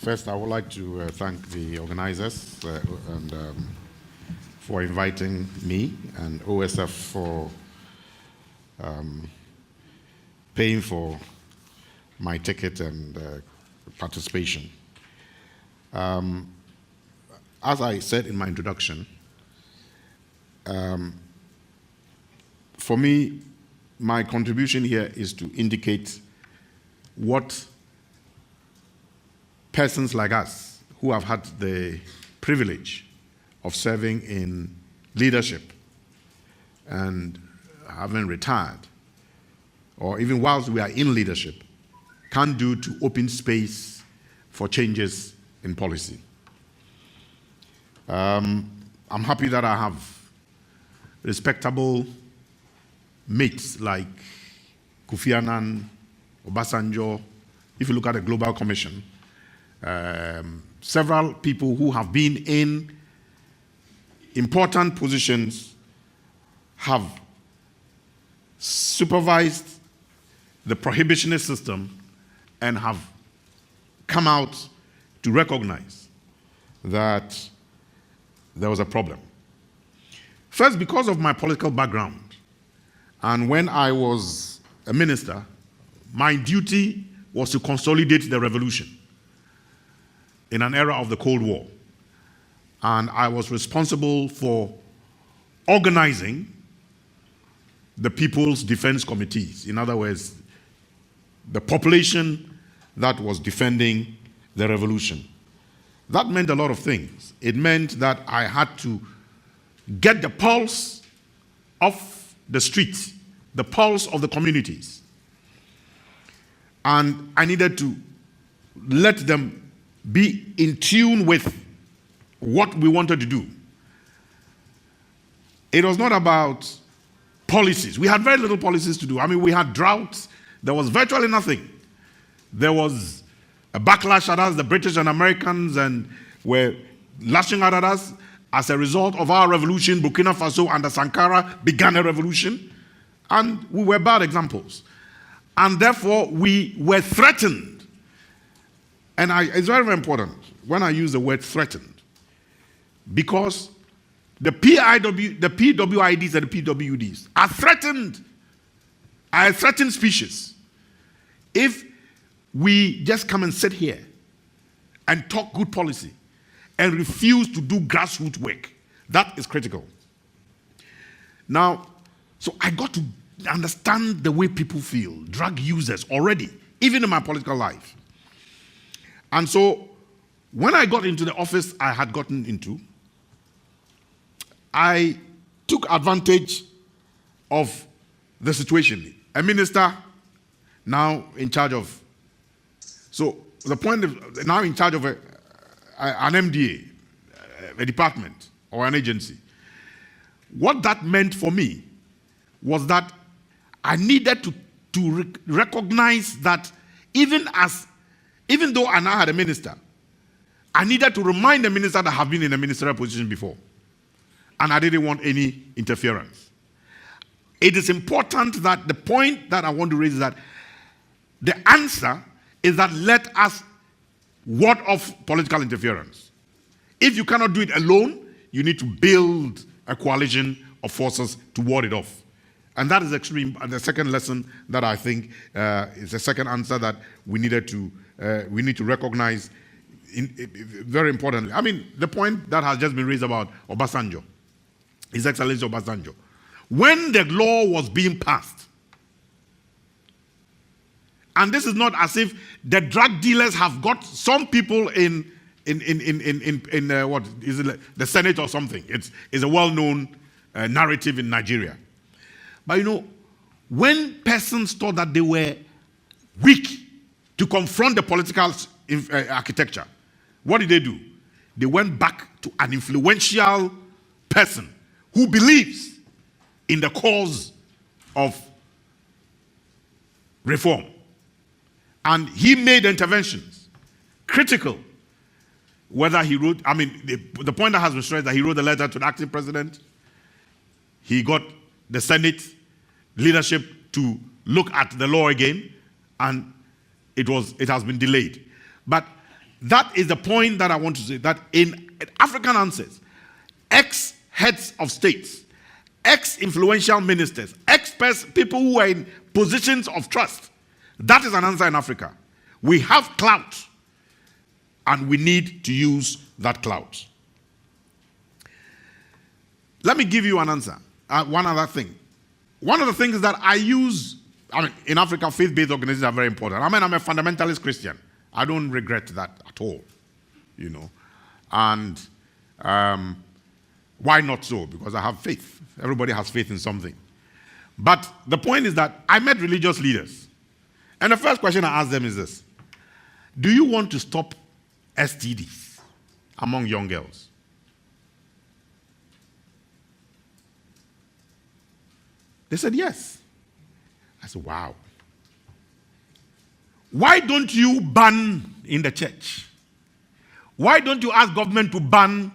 First, I would like to thank the organizers for inviting me and OSF for paying for my ticket and participation. As I said in my introduction, for me, my contribution here is to indicate what persons like us who have had the privilege of serving in leadership and having retired, or even whilst we are in leadership, can do to open space for changes in policy. I'm happy that I have respectable mates like Kofi Annan, Obasanjo. If you look at the Global Commission, several people who have been in important positions have supervised the prohibitionist system and have come out to recognize that there was a problem. First, because of my political background, and when I was a minister, my duty was to consolidate the revolution in an era of the Cold War. And I was responsible for organizing the People's Defense Committees. In other words, the population that was defending the revolution. That meant a lot of things. It meant that I had to get the pulse of the streets, the pulse of the communities. And I needed to let them be in tune with what we wanted to do. It was not about policies. We had very little policies to do. I mean, we had droughts. There was virtually nothing. There was a backlash at us, the British and Americans, and were lashing out at us. As a result of our revolution, Burkina Faso under Sankara began a revolution, and we were bad examples. And therefore, we were threatened. And it's very, very important when I use the word threatened, because the PWIDs and the PWDs are threatened, are a threatened species. If we just come and sit here and talk good policy and refuse to do grassroots work, that is critical. Now, so I got to understand the way people feel, drug users already, even in my political life. And so when I got into the office I had gotten into, I took advantage of the situation. A minister now in charge of, so the point of now in charge of an MDA, a department or an agency. What that meant for me was that I needed to recognize that even though I now had a minister, I needed to remind the minister that I have been in a ministerial position before. And I didn't want any interference. It is important that the point that I want to raise is that the answer is that let us ward off political interference. If you cannot do it alone, you need to build a coalition of forces to ward it off. And that is the second lesson that I think is the second answer that we need to recognize very importantly. I mean, the point that has just been raised about Obasanjo, His Excellency Obasanjo. When the law was being passed, and this is not as if the drug dealers have got some people in what is it, the Senate or something. It's a well-known narrative in Nigeria. But you know, when persons thought that they were weak to confront the political architecture, what did they do? They went back to an influential person who believes in the cause of reform. And he made interventions, critical. Whether he wrote, I mean, the point that has been stressed that he wrote a letter to the acting president. He got the Senate leadership to look at the law again, and it has been delayed. But That is the point that I want to say, that in African answers, ex-heads of states, ex-influential ministers, people who are in positions of trust, that is an answer in Africa. We have clout, and we need to use that clout. Let me give you an answer. One other thing. One of the things that I use, in Africa, faith-based organizations are very important. I'm a fundamentalist Christian. I don't regret that at all, And why not so? Because I have faith. Everybody has faith in something. But the point is that I met religious leaders. And the first question I asked them is this: do you want to stop STDs among young girls? They said yes. I said, wow. Why don't you ban in the church? Why don't you ask government to ban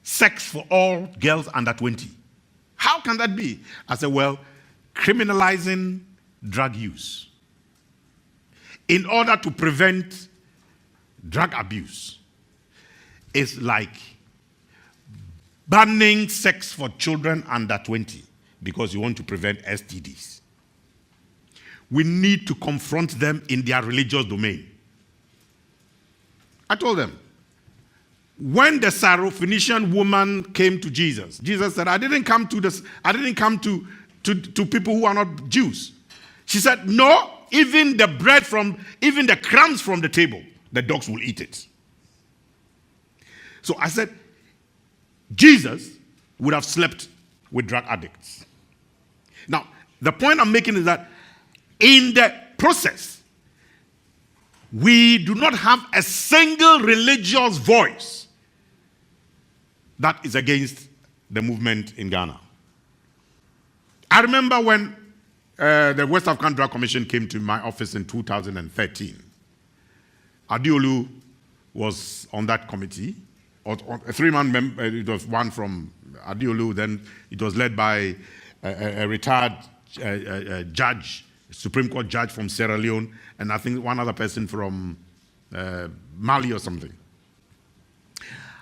sex for all girls under 20? How can that be? I said, well, criminalizing drug use in order to prevent drug abuse is like banning sex for children under 20 because you want to prevent STDs. We need to confront them in their religious domain. I told them, when the Syrophoenician woman came to Jesus, Jesus said, I didn't come to people who are not Jews. She said, no, even the crumbs from the table, the dogs will eat it. So I said, Jesus would have slept with drug addicts. Now, the point I'm making is that in the process, we do not have a single religious voice that is against the movement in Ghana. I remember when the West African Drug Commission came to my office in 2013. Adiolu was on that committee, or a three-man member. It was one from Adiolu, then it was led by a retired judge, Supreme Court judge from Sierra Leone, and I think one other person from Mali or something.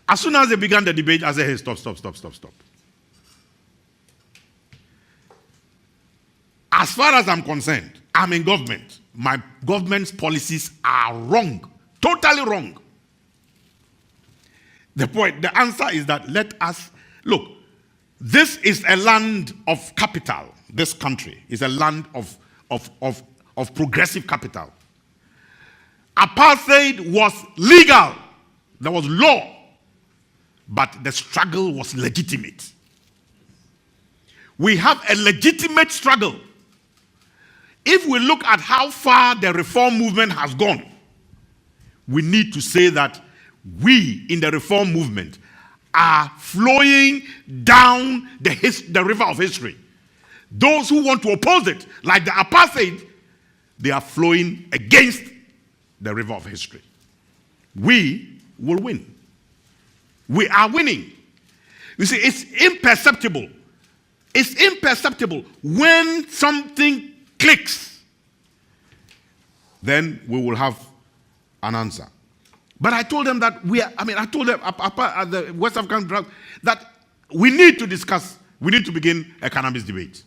As soon as they began the debate, I said, hey, stop. As far as I'm concerned, I'm in government. My government's policies are wrong, totally wrong. The answer is that let us, look, this is a land of capital. This country is a land of progressive capital. Apartheid was legal. There was law. But the struggle was legitimate. We have a legitimate struggle. If we look at how far the reform movement has gone, we need to say that we in the reform movement are flowing down the river of history. Those who want to oppose it, like the apartheid, they are flowing against the river of history. We will win. We are winning. You see, it's imperceptible. It's imperceptible. When something clicks, then we will have an answer. But I told them that I told them at the West African Drug that we need to discuss, we need to begin a cannabis debate.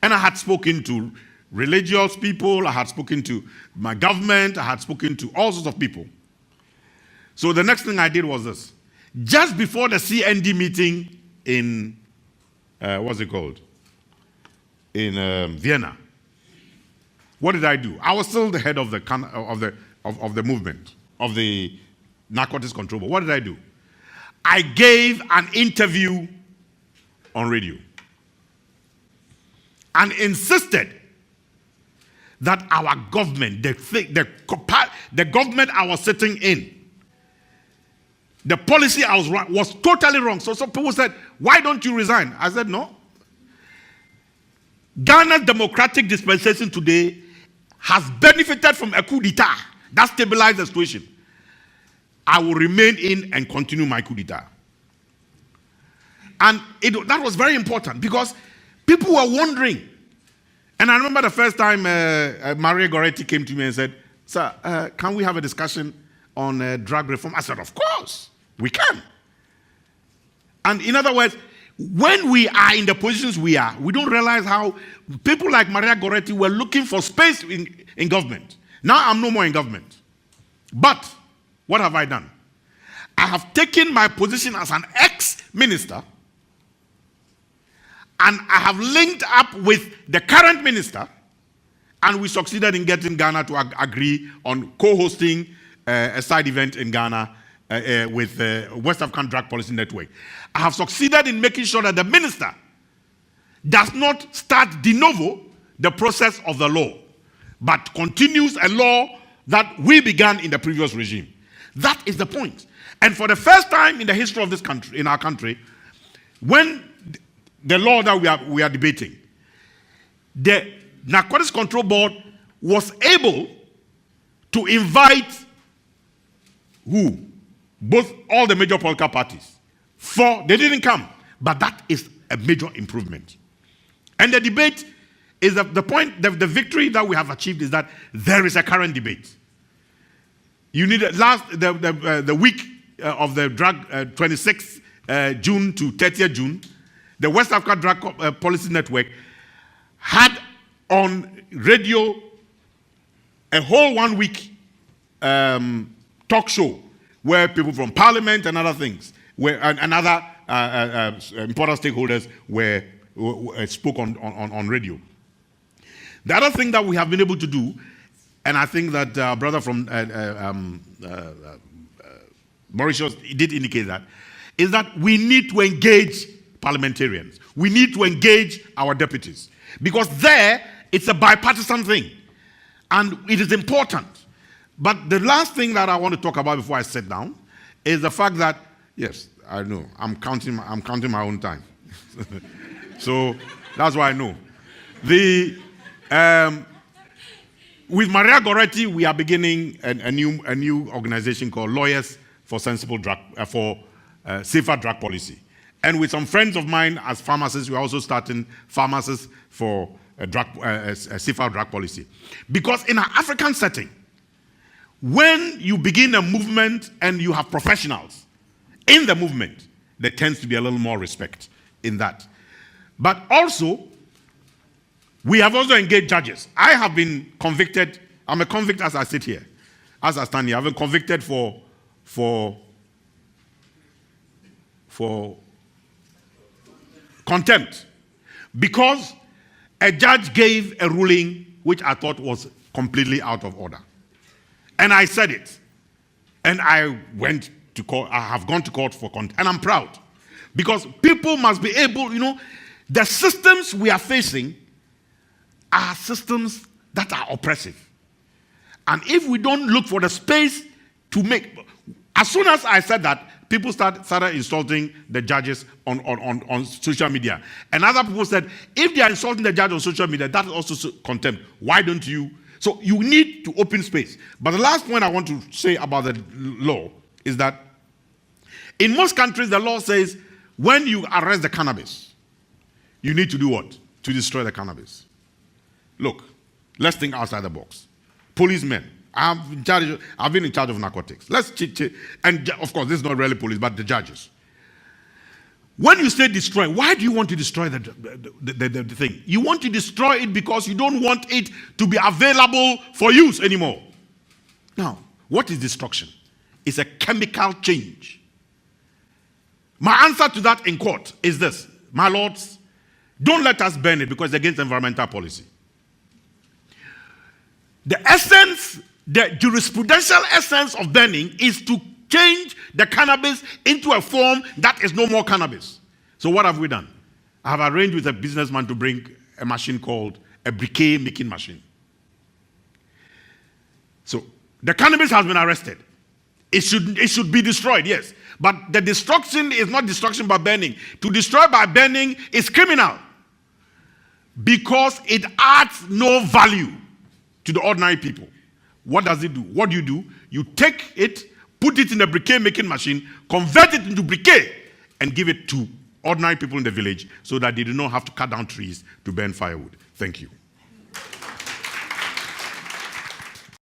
And I had spoken to religious people, I had spoken to my government, I had spoken to all sorts of people. So the next thing I did was this. Just before the CND meeting in, in Vienna, what did I do? I was still the head of the movement, of the narcotics control board. What did I do? I gave an interview on radio and insisted that our government, the government I was sitting in, the policy I was totally wrong. So some people said, why don't you resign? I said, no. Ghana's democratic dispensation today has benefited from a coup d'etat that stabilized the situation. I will remain in and continue my coup d'etat. And that was very important because people were wondering. And I remember the first time Maria Goretti came to me and said, sir, can we have a discussion? on drug reform? I said, of course, we can. And in other words, when we are in the positions we are, we don't realize how people like Maria Goretti were looking for space in government. Now I'm no more in government. But what have I done? I have taken my position as an ex-minister and I have linked up with the current minister, and we succeeded in getting Ghana to agree on co-hosting a side event in Ghana with the West African Drug Policy Network. I have succeeded in making sure that the minister does not start de novo the process of the law, but continues a law that we began in the previous regime. That is the point. And for the first time in the history of this country, in our country, when the law that we are debating, the Narcotics Control Board was able to invite all the major political parties. They didn't come, but that is a major improvement. And the debate is the point, the victory that we have achieved is that there is a current debate. You need the week of the drug 26th June to 30th June, the West Africa Drug Policy Network had on radio a whole 1 week talk show where people from Parliament and other things, and other important stakeholders spoke on radio. The other thing that we have been able to do, and I think that our brother from Mauritius did indicate that, is that we need to engage parliamentarians. We need to engage our deputies. Because there, it's a bipartisan thing. And it is important. But the last thing that I want to talk about before I sit down is the fact that, yes, I know, I'm counting my own time. So that's why I know. With Maria Goretti, we are beginning a new organization called Lawyers for Safer Drug Policy. And with some friends of mine as pharmacists, we're also starting pharmacists for a safer drug policy. Because in an African setting, when you begin a movement and you have professionals in the movement, there tends to be a little more respect in that. But also, we have also engaged judges. I have been convicted. I'm a convict as I sit here. As I stand here, I've been convicted for contempt because a judge gave a ruling which I thought was completely out of order. And I said it. And I went to court. I have gone to court for contempt. And I'm proud. Because people must be able, the systems we are facing are systems that are oppressive. And if we don't look for the space to make... As soon as I said that, people started insulting the judges on social media. And other people said, if they are insulting the judge on social media, that is also contempt. Why don't you? So you need to open space. But the last point I want to say about the law is that in most countries, the law says when you arrest the cannabis, you need to do what? To destroy the cannabis. Look, let's think outside the box. Policemen. I've been in charge of narcotics. And of course, this is not really police, but the judges. When you say destroy, why do you want to destroy the thing? You want to destroy it because you don't want it to be available for use anymore. Now, what is destruction? It's a chemical change. My answer to that in court is this. My lords, don't let us burn it because it's against environmental policy. The jurisprudential essence of burning is to change the cannabis into a form that is no more cannabis. So what have we done? I have arranged with a businessman to bring a machine called a briquet making machine. So the cannabis has been arrested. It should be destroyed, yes. But the destruction is not destruction by burning. To destroy by burning is criminal because it adds no value to the ordinary people. What does it do? What do? You take it, put it in a briquet making machine, convert it into briquet, and give it to ordinary people in the village so that they do not have to cut down trees to burn firewood. Thank you.